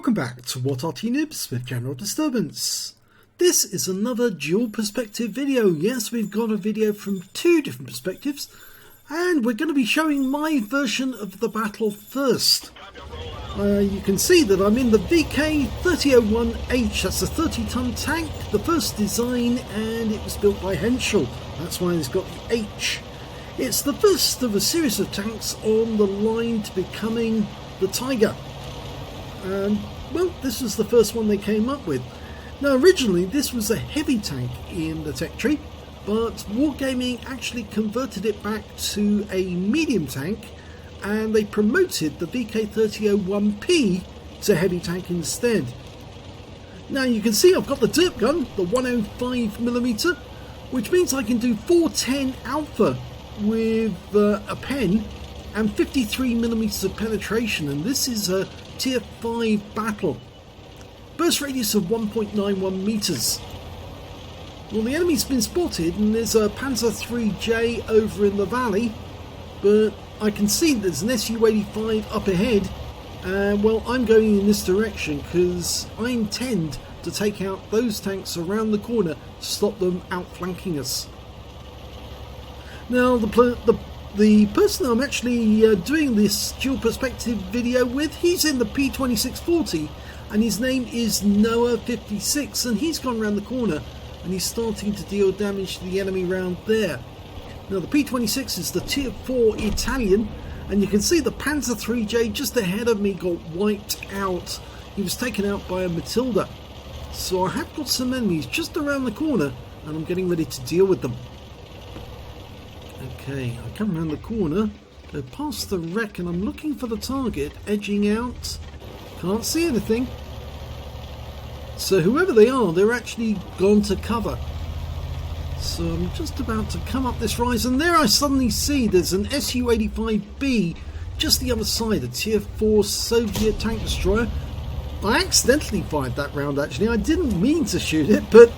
Welcome back to What Arty Noobs with General Disturbance. This is another dual perspective video. Yes, we've got a video from two different perspectives, and we're going to be showing my version of the battle first. You can see that I'm in the VK3001H, that's a 30-ton tank, the first design, and it was built by Nichol. That's why it's got the H. It's the first of a series of tanks on the line to becoming the Tiger. Well, this was the first one they came up with. Now, originally this was a heavy tank in the tech tree, but Wargaming actually converted it back to a medium tank, and they promoted the VK3001P to heavy tank instead. Now you can see I've got the derp gun, the 105mm, which means I can do 410 alpha with a pen and 53mm of penetration, and this is a Tier 5 battle. Burst radius of 1.91 meters. Well, the enemy's been spotted and there's a Panzer IIIJ over in the valley, but I can see there's an Su-85 up ahead, and well, I'm going in this direction because I intend to take out those tanks around the corner to stop them outflanking us. Now, the person I'm actually doing this dual perspective video with, he's in the P26 and his name is Noah56, and he's gone around the corner and he's starting to deal damage to the enemy round there. Now the P26 is the Tier 4 Italian, and you can see the Panzer IIIJ just ahead of me got wiped out. He was taken out by a Matilda. So I have got some enemies just around the corner and I'm getting ready to deal with them. Okay, I come around the corner, go past the wreck, and I'm looking for the target, edging out. Can't see anything. So whoever they are, they're actually gone to cover. So I'm just about to come up this rise, and there I suddenly see there's an Su-85B just the other side, a Tier 4 Soviet tank destroyer. I accidentally fired that round actually. I didn't mean to shoot it, but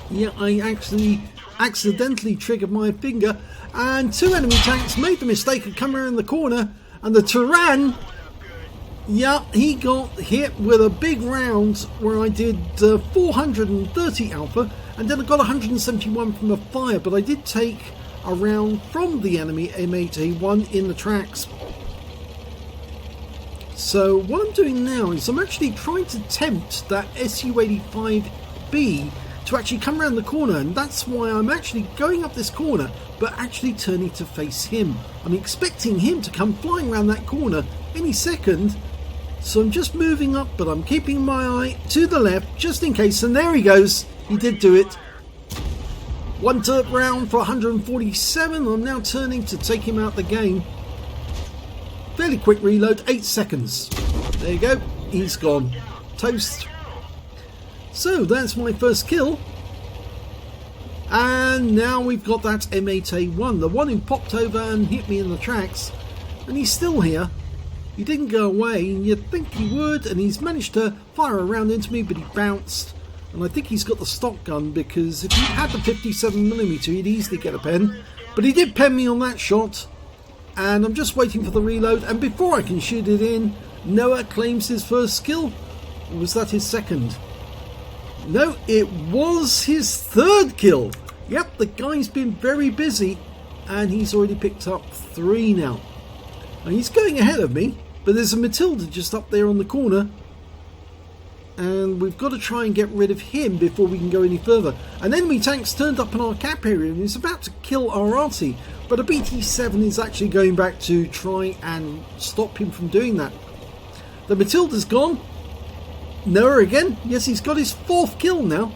yeah, I actually accidentally triggered my finger, and two enemy tanks made the mistake of coming around the corner, and the Tyrann, yeah, he got hit with a big round where I did 430 alpha, and then I got 171 from a fire, but I did take a round from the enemy M8A1 in the tracks. So what I'm doing now is I'm actually trying to tempt that Su-85B to actually come around the corner, and that's why I'm actually going up this corner but actually turning to face him. I'm expecting him to come flying around that corner any second, so I'm just moving up, but I'm keeping my eye to the left just in case, and there he goes. He did do it. One derp round for 147. I'm now turning to take him out the game. Fairly quick reload, 8 seconds. There you go, he's gone. Toast. So that's my first kill, and now we've got that M8A1, the one who popped over and hit me in the tracks, and he's still here. He didn't go away, and you'd think he would, and he's managed to fire a round into me, but he bounced, and I think he's got the stock gun, because if he had the 57mm he'd easily get a pen, but he did pen me on that shot, and I'm just waiting for the reload, and before I can shoot it in, Noah claims his first kill. Or was that his second? No, it was his third kill. Yep, the guy's been very busy, and he's already picked up 3 now. And he's going ahead of me, but there's a Matilda just up there on the corner, and we've got to try and get rid of him before we can go any further. An enemy tank's turned up in our cap area and is about to kill our Arty, but a BT-7 is actually going back to try and stop him from doing that. The Matilda's gone. Noah again. Yes, he's got his 4th kill now.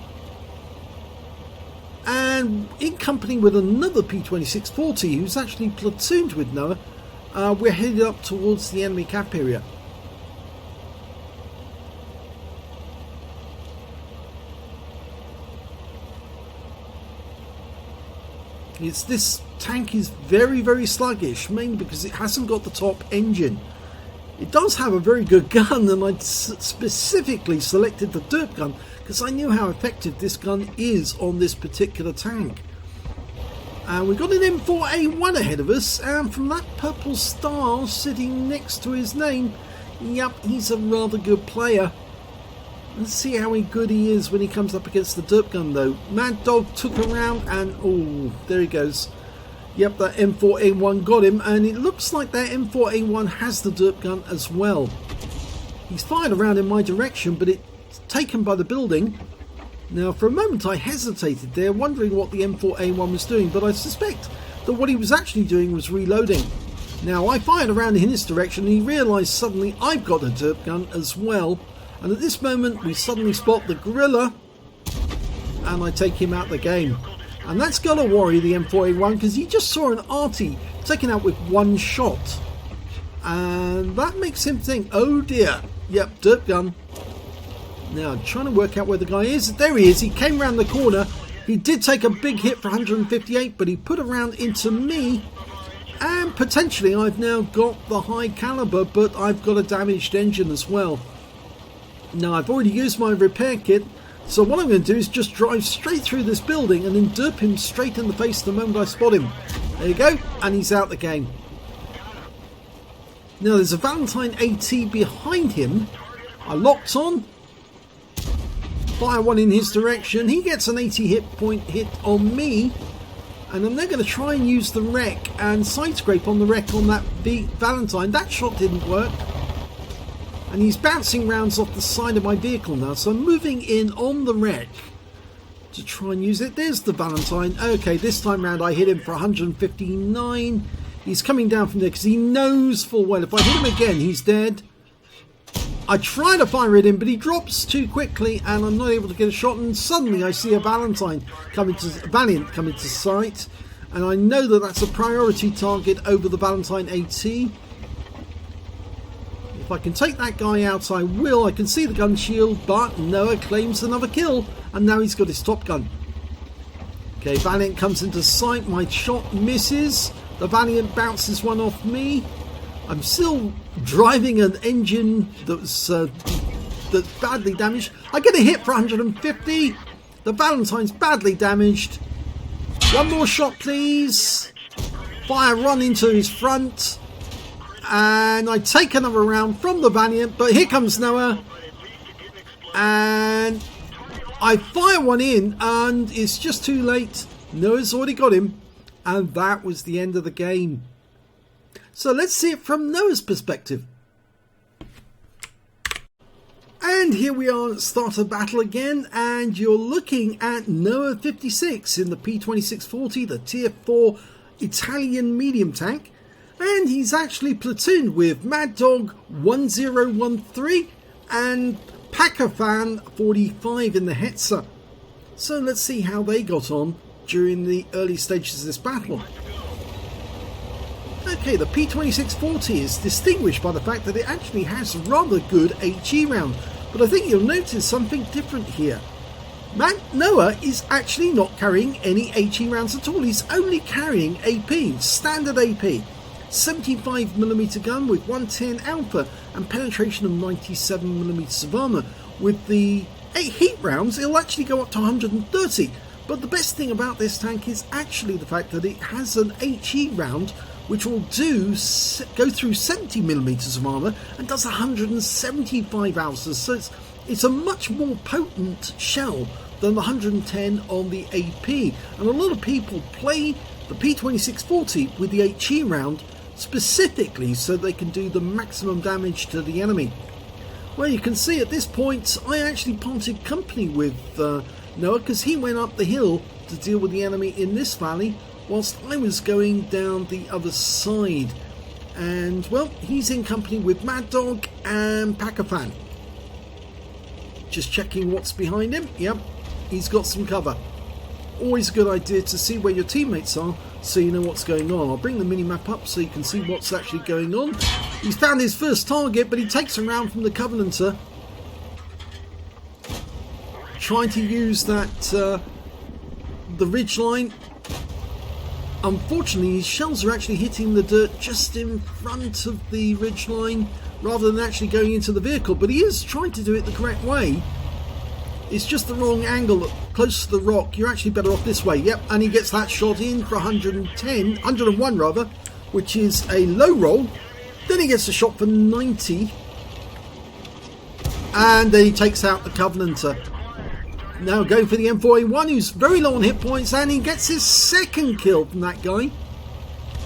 And in company with another P26 who's actually platooned with Noah, we're headed up towards the enemy cap area. This tank is very, very sluggish, mainly because it hasn't got the top engine. It does have a very good gun, and I specifically selected the derp gun because I knew how effective this gun is on this particular tank. And we've got an M4A1 ahead of us, and from that purple star sitting next to his name, Yep, he's a rather good player. Let's see how good he is when he comes up against the derp gun though. Mad Dog took a round and oh, there he goes. Yep, that M4A1 got him, and it looks like that M4A1 has the derp gun as well. He's fired around in my direction, but it's taken by the building. Now for a moment I hesitated there, wondering what the M4A1 was doing, but I suspect that what he was actually doing was reloading. Now I fired around in his direction and he realised suddenly I've got a derp gun as well, and at this moment we suddenly spot the gorilla and I take him out of the game. And that's got to worry the M4A1 because he just saw an Arty taken out with one shot. And that makes him think, oh dear, yep, derp gun. Now I'm trying to work out where the guy is. There he is, he came around the corner. He did take a big hit for 158, but he put a round into me. And potentially I've now got the high caliber, but I've got a damaged engine as well. Now I've already used my repair kit. So what I'm going to do is just drive straight through this building and then derp him straight in the face the moment I spot him. There you go, and he's out the game. Now there's a Valentine AT behind him. I locked on. Fire one in his direction. He gets an 80 hit point hit on me. And I'm now going to try and use the wreck and side scrape on the wreck on that Valentine. That shot didn't work. And he's bouncing rounds off the side of my vehicle now, so I'm moving in on the wreck to try and use it. There's the Valentine. Okay, this time round I hit him for 159. He's coming down from there because he knows full well if I hit him again he's dead. I try to fire at him, but he drops too quickly and I'm not able to get a shot, and suddenly I see a Valiant come into sight, and I know that that's a priority target over the Valentine AT. If I can take that guy out, I will. I can see the gun shield, but Noah claims another kill, and now he's got his top gun. Okay, Valiant comes into sight. My shot misses. The Valiant bounces one off me. I'm still driving an engine that's badly damaged. I get a hit for 150. The Valentine's badly damaged. One more shot, please. Fire run into his front. And I take another round from the Valiant, but here comes Noah. And I fire one in, and it's just too late. Noah's already got him. And that was the end of the game. So let's see it from Noah's perspective. And here we are at the start of battle again, and you're looking at Noah 56 in the P2640, the tier 4 Italian medium tank. And he's actually platooned with Mad Dog 1013 and Pakafan 45 in the Hetzer. So let's see how they got on during the early stages of this battle. Okay, the P2640 is distinguished by the fact that it actually has rather good HE round, but I think you'll notice something different here. Noah is actually not carrying any HE rounds at all. He's only carrying AP, standard AP. 75mm gun with 110 alpha and penetration of 97mm of armour. With the heat rounds, it'll actually go up to 130. But the best thing about this tank is actually the fact that it has an HE round which will go through 70mm of armour and does 175 ounces. So it's a much more potent shell than the 110 on the AP. And a lot of people play the P2640 with the HE round specifically so they can do the maximum damage to the enemy. Well, you can see at this point I actually parted company with Noah because he went up the hill to deal with the enemy in this valley whilst I was going down the other side. And well, he's in company with Mad Dog and Pakafan. Just checking what's behind him. Yep, he's got some cover. Always a good idea to see where your teammates are so you know what's going on. I'll bring the mini-map up so you can see what's actually going on. He's found his first target, but he takes a round from the Covenanter. Trying to use that the ridgeline. Unfortunately, his shells are actually hitting the dirt just in front of the ridgeline rather than actually going into the vehicle, but he is trying to do it the correct way. It's just the wrong angle, close to the rock. You're actually better off this way. Yep, and he gets that shot in for 101 rather, which is a low roll. Then he gets a shot for 90. And then he takes out the Covenanter. Now going for the M4A1, who's very low on hit points, and he gets his second kill from that guy.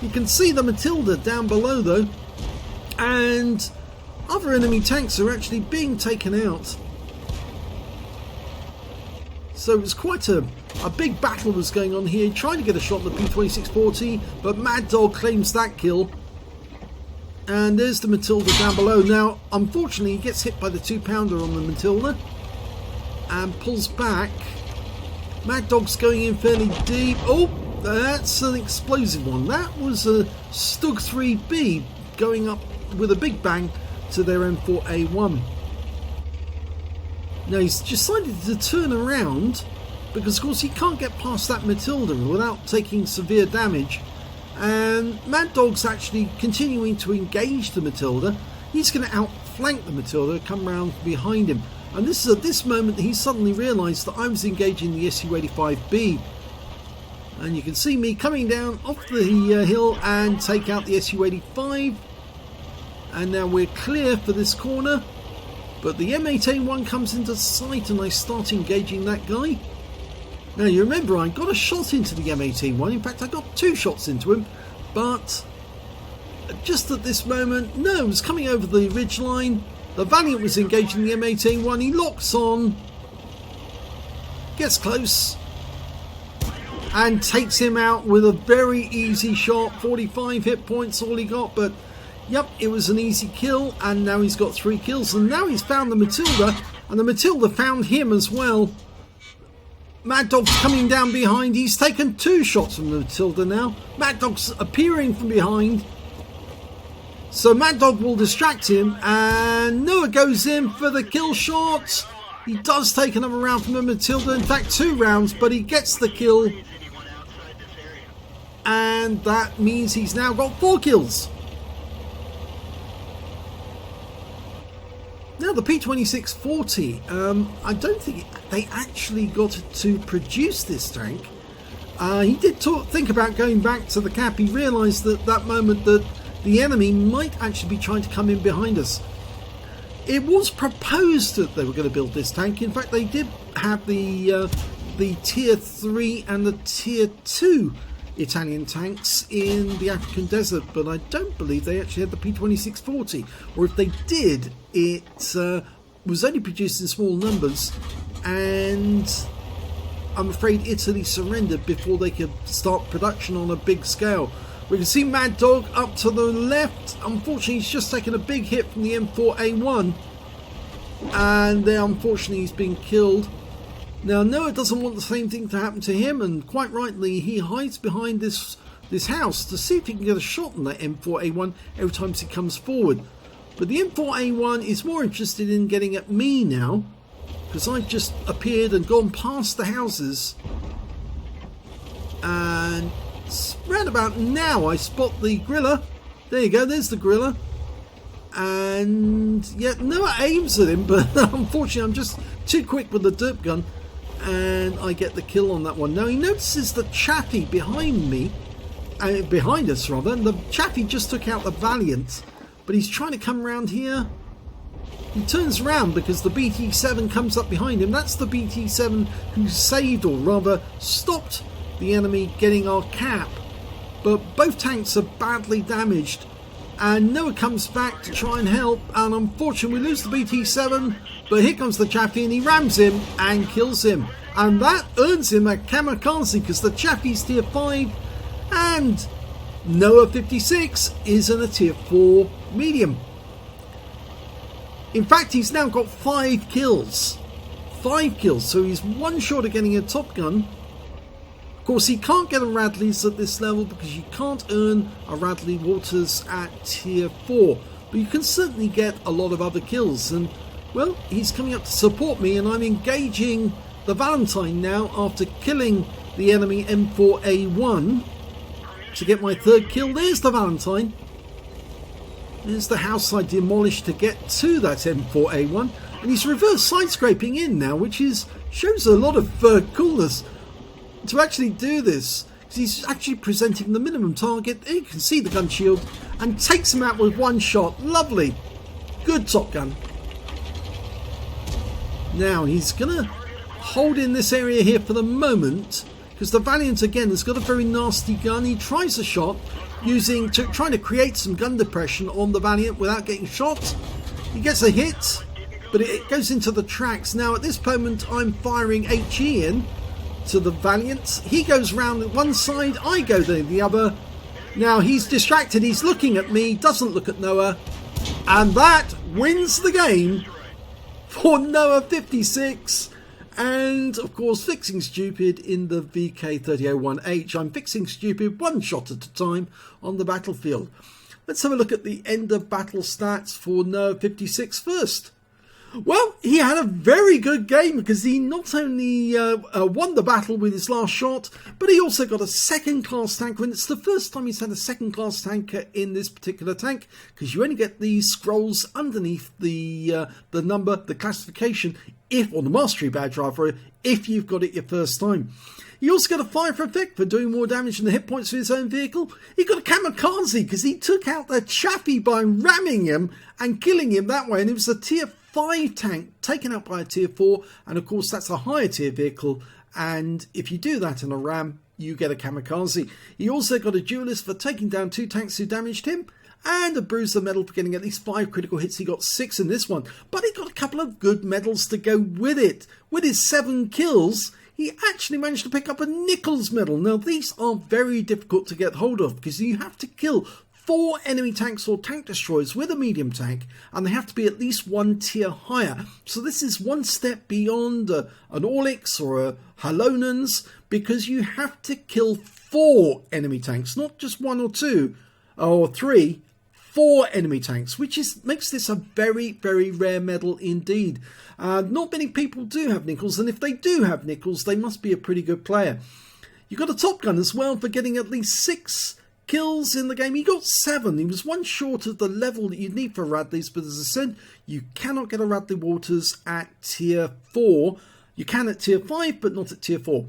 You can see the Matilda down below though, and other enemy tanks are actually being taken out. So it was quite a big battle was going on here, trying to get a shot at the P2640, but Mad Dog claims that kill. And there's the Matilda down below. Now, unfortunately, he gets hit by the 2-pounder on the Matilda and pulls back. Mad Dog's going in fairly deep. Oh, that's an explosive one. That was a Stug 3B going up with a big bang to their M4A1. Now he's decided to turn around because of course he can't get past that Matilda without taking severe damage, and Mad Dog's actually continuing to engage the Matilda. He's going to outflank the Matilda, come round behind him, and this is at this moment he suddenly realised that I was engaging the Su-85B, and you can see me coming down off the hill and take out the Su-85, and now we're clear for this corner. But the M8A1 comes into sight and I start engaging that guy. Now you remember I got a shot into the M8A1, in fact I got 2 shots into him, but just at this moment, Noobs coming over the ridgeline, the Valiant was engaging the M8A1, he locks on, gets close, and takes him out with a very easy shot. 45 hit points all he got, but yep, it was an easy kill, and now he's got 3 kills, and now he's found the Matilda, and the Matilda found him as well. Mad Dog's coming down behind, he's taken 2 shots from the Matilda now. Mad Dog's appearing from behind, so Mad Dog will distract him, and Noah goes in for the kill shot. He does take another round from the Matilda, in fact 2 rounds, but he gets the kill, and that means he's now got 4 kills. Now the P2640, I don't think they actually got to produce this tank. He did think about going back to the cap. He realised at that moment that the enemy might actually be trying to come in behind us. It was proposed that they were going to build this tank. In fact, they did have the Tier 3 and the Tier 2 Italian tanks in the African desert, but I don't believe they actually had the P2640, or if they did, it was only produced in small numbers, and I'm afraid Italy surrendered before they could start production on a big scale. We can see Mad Dog up to the left. Unfortunately, he's just taken a big hit from the M4A1, and there, unfortunately, he's been killed. Now Noah doesn't want the same thing to happen to him, and quite rightly he hides behind this house to see if he can get a shot on that M4A1 every time he comes forward. But the M4A1 is more interested in getting at me now, because I've just appeared and gone past the houses, and round about now I spot the griller. There you go, there's the griller, and yet Noah aims at him, but unfortunately I'm just too quick with the derp gun, and I get the kill on that one. Now he notices the Chaffee behind me, behind us rather, and the Chaffee just took out the Valiant, but he's trying to come around here. He turns around because the BT7 comes up behind him. That's the BT7 who saved, or rather stopped, the enemy getting our cap, but both tanks are badly damaged, and Noah comes back to try and help, and unfortunately we lose the BT7, but here comes the Chaffee and he rams him and kills him, and that earns him a Kamikaze because the Chaffee's Tier 5 and Noah 56 is in a Tier 4 medium. In fact, he's now got 5 kills. 5 kills, so he's one short of getting a Top Gun. Of course, he can't get a Radley's at this level because you can't earn a Radley Waters at Tier 4. But you can certainly get a lot of other kills. And, well, he's coming up to support me, and I'm engaging the Valentine now after killing the enemy M4A1 to get my 3rd kill. There's the Valentine. There's the house I demolished to get to that M4A1. And he's reverse side-scraping in now, which shows a lot of coolness to actually do this, because he's actually presenting the minimum target. You can see the gun shield, and takes him out with one shot. Lovely. Good Top Gun. Now he's going to hold in this area here for the moment, because the Valiant again has got a very nasty gun. He tries a shot trying to create some gun depression on the Valiant without getting shot. He gets a hit, but it goes into the tracks. Now at this moment I'm firing HE in to the Valiant. He goes round one side, I go the other. Now he's distracted, he's looking at me, doesn't look at Noah, and that wins the game for Noah 56. And of course fixing stupid in the VK3001H. I'm fixing stupid one shot at a time on the battlefield. Let's have a look at the end of battle stats for Noah 56 first. Well, he had a very good game because he not only won the battle with his last shot, but he also got a second class tanker, and it's the first time he's had a second class tanker in this particular tank, because you only get these scrolls underneath the number, the classification, if on the mastery badge rather, if you've got it your first time. He also got a fire effect for doing more damage than the hit points of his own vehicle. He got a kamikaze because he took out the Chaffee by ramming him and killing him that way, and it was a tier 5 tank taken out by a tier 4, and of course that's a higher tier vehicle, and if you do that in a RAM you get a kamikaze. He also got a duelist for taking down 2 tanks who damaged him, and a bruiser medal for getting at least 5 critical hits. He got 6 in this one, but he got a couple of good medals to go with it. With his 7 kills he actually managed to pick up a Nichol's medal. Now these are very difficult to get hold of because you have to kill 4 enemy tanks or tank destroyers with a medium tank, and they have to be at least 1 tier higher. So this is one step beyond an Orlix or a Halonans, because you have to kill 4 enemy tanks, not just 1 or 2 or 3, 4 enemy tanks, which makes this a very, very rare medal indeed. Not many people do have Nichols, and if they do have Nichols, they must be a pretty good player. You got a Top Gun as well for getting at least 6 kills in the game. He got 7. He was 1 short of the level that you'd need for Radleys, but as I said, you cannot get a Radley Waters at tier 4. You can at tier 5, but not at tier 4.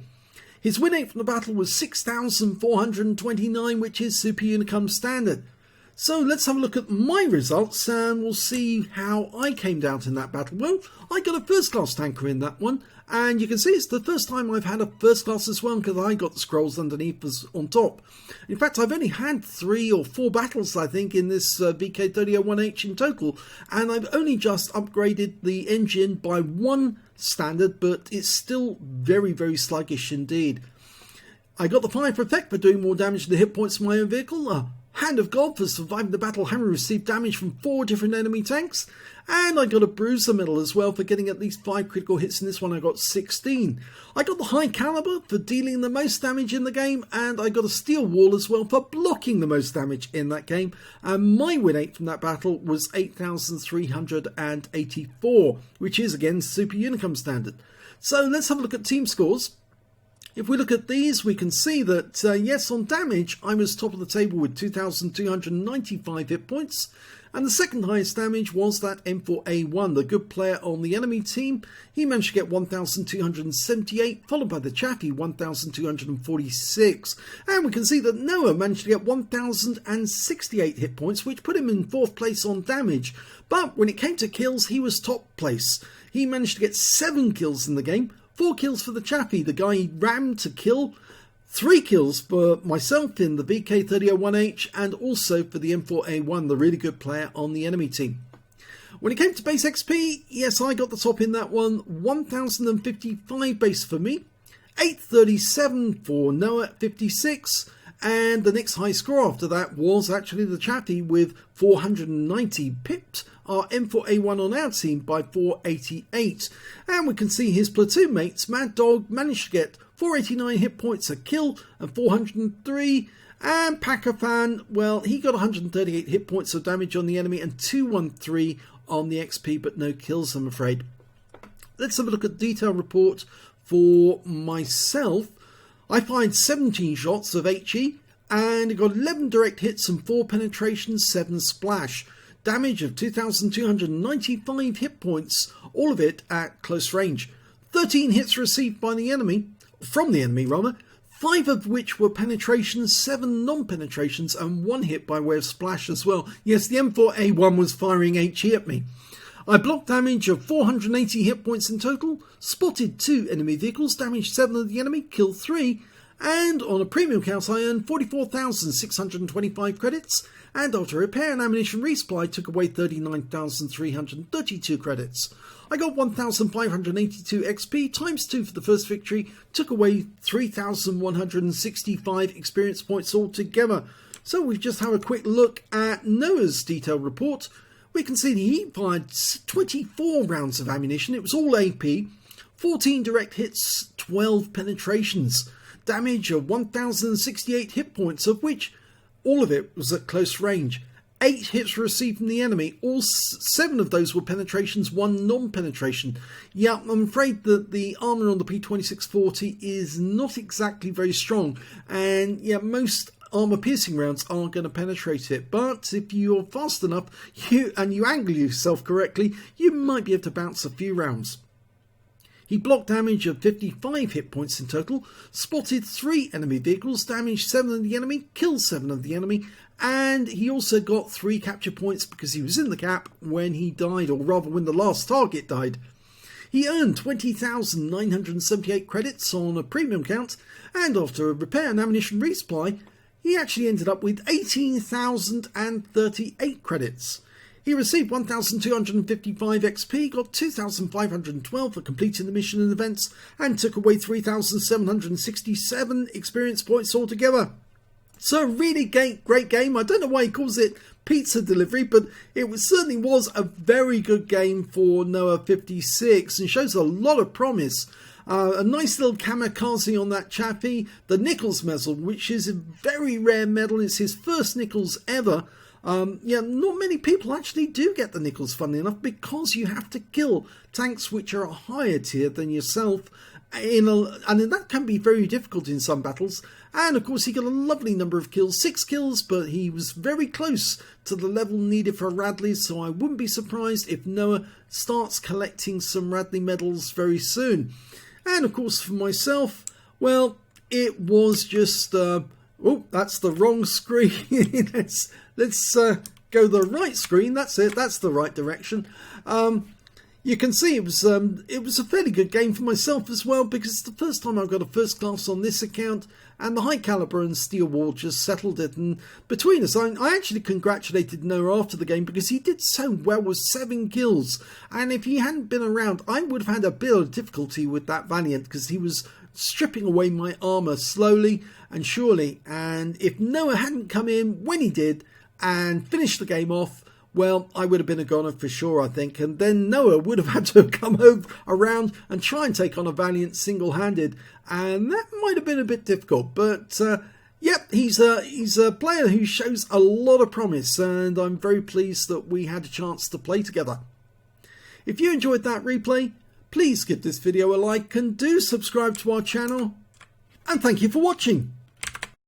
His win rate from the battle was 6,429, which is Super Unicum standard. So let's have a look at my results and we'll see how I came down in that battle. Well, I got a first class tanker in that one, and you can see it's the first time I've had a first class as well, because I got the scrolls underneath as on top. In fact, I've only had 3 or 4 battles, I think, in this VK3001H in total, and I've only just upgraded the engine by 1 standard, but it's still very, very sluggish indeed. I got the fire effect for doing more damage to the hit points of my own vehicle. Hand of God for surviving the battle, having received damage from 4 different enemy tanks, and I got a bruiser medal as well for getting at least 5 critical hits. In this one I got 16. I got the high caliber for dealing the most damage in the game, and I got a steel wall as well for blocking the most damage in that game, and my win rate from that battle was 8,384, which is again Super Unicum standard. So let's have a look at team scores. If we look at these, we can see that, yes, on damage, I was top of the table with 2,295 hit points. And the second highest damage was that M4A1, the good player on the enemy team. He managed to get 1,278, followed by the Chaffee, 1,246. And we can see that Noah managed to get 1,068 hit points, which put him in 4th place on damage. But when it came to kills, he was top place. He managed to get 7 kills in the game. 4 kills for the Chaffee, the guy he rammed to kill. 3 kills for myself in the VK3001H, and also for the M4A1, the really good player on the enemy team. When it came to base XP, yes, I got the top in that one. 1,055 base for me, 837 for Noah at 56, and the next high score after that was actually the Chaffee with 490, pipped our M4A1 on our team by 488. And we can see his platoon mates, Mad Dog, managed to get 489 hit points a kill and 403. And Pakafan, well, he got 138 hit points of damage on the enemy and 213 on the XP, but no kills, I'm afraid. Let's have a look at the detail report for myself. I fired 17 shots of HE and got 11 direct hits and 4 penetrations, 7 splash. Damage of 2,295 hit points, all of it at close range. 13 hits received by the enemy, from the enemy rather, 5 of which were penetrations, 7 non-penetrations, and 1 hit by way of splash as well. Yes, the M4A1 was firing HE at me. I blocked damage of 480 hit points in total, spotted 2 enemy vehicles, damaged 7 of the enemy, killed 3, and on a premium count I earned 44,625 credits, and after repair and ammunition resupply took away 39,332 credits. I got 1,582 XP times 2 for the first victory, took away 3,165 experience points altogether. So we've just had a quick look at Noah's detailed report. We can see that he fired 24 rounds of ammunition. It was all AP, 14 direct hits, 12 penetrations, damage of 1,068 hit points, of which all of it was at close range. 8 hits were received from the enemy, all 7 of those were penetrations, 1 non-penetration. Yeah, I'm afraid that the armour on the P2640 is not exactly very strong, and yeah, most armour piercing rounds aren't going to penetrate it, but if you're fast enough and you angle yourself correctly, you might be able to bounce a few rounds. He blocked damage of 55 hit points in total, spotted 3 enemy vehicles, damaged 7 of the enemy, killed 7 of the enemy, and he also got 3 capture points because he was in the gap when he died, or rather when the last target died. He earned 20,978 credits on a premium count, and after a repair and ammunition resupply, he actually ended up with 18,038 credits. He received 1,255 XP, got 2,512 for completing the mission and events, and took away 3,767 experience points altogether. So really great game. I don't know why he calls it pizza delivery, but it certainly was a very good game for Noah 56 and shows a lot of promise. A nice little Kamikaze on that chappie, the Nichols medal, which is a very rare medal. It's his first Nichols ever. Yeah, not many people actually do get the Nichols, funnily enough, because you have to kill tanks which are a higher tier than yourself, and that can be very difficult in some battles. And of course he got a lovely number of kills, 6 kills, but he was very close to the level needed for Radley, so I wouldn't be surprised if Noah starts collecting some Radley medals very soon. And of course for myself, well, it was just oh, that's the wrong screen. let's go the right screen. That's it, that's the right direction. You can see it was a fairly good game for myself as well, because it's the first time I've got a first class on this account, and the high caliber and steel wall just settled it. And between us, I actually congratulated Noah after the game because he did so well with 7 kills, and if he hadn't been around I would have had a bit of difficulty with that Valiant, because he was stripping away my armour slowly and surely, and if Noah hadn't come in when he did and finished the game off, well, I would have been a goner for sure, I think, and then Noah would have had to have come around and try and take on a Valiant single-handed, and that might have been a bit difficult, but yep, he's a player who shows a lot of promise, and I'm very pleased that we had a chance to play together. If you enjoyed that replay, please give this video a like and do subscribe to our channel, and thank you for watching.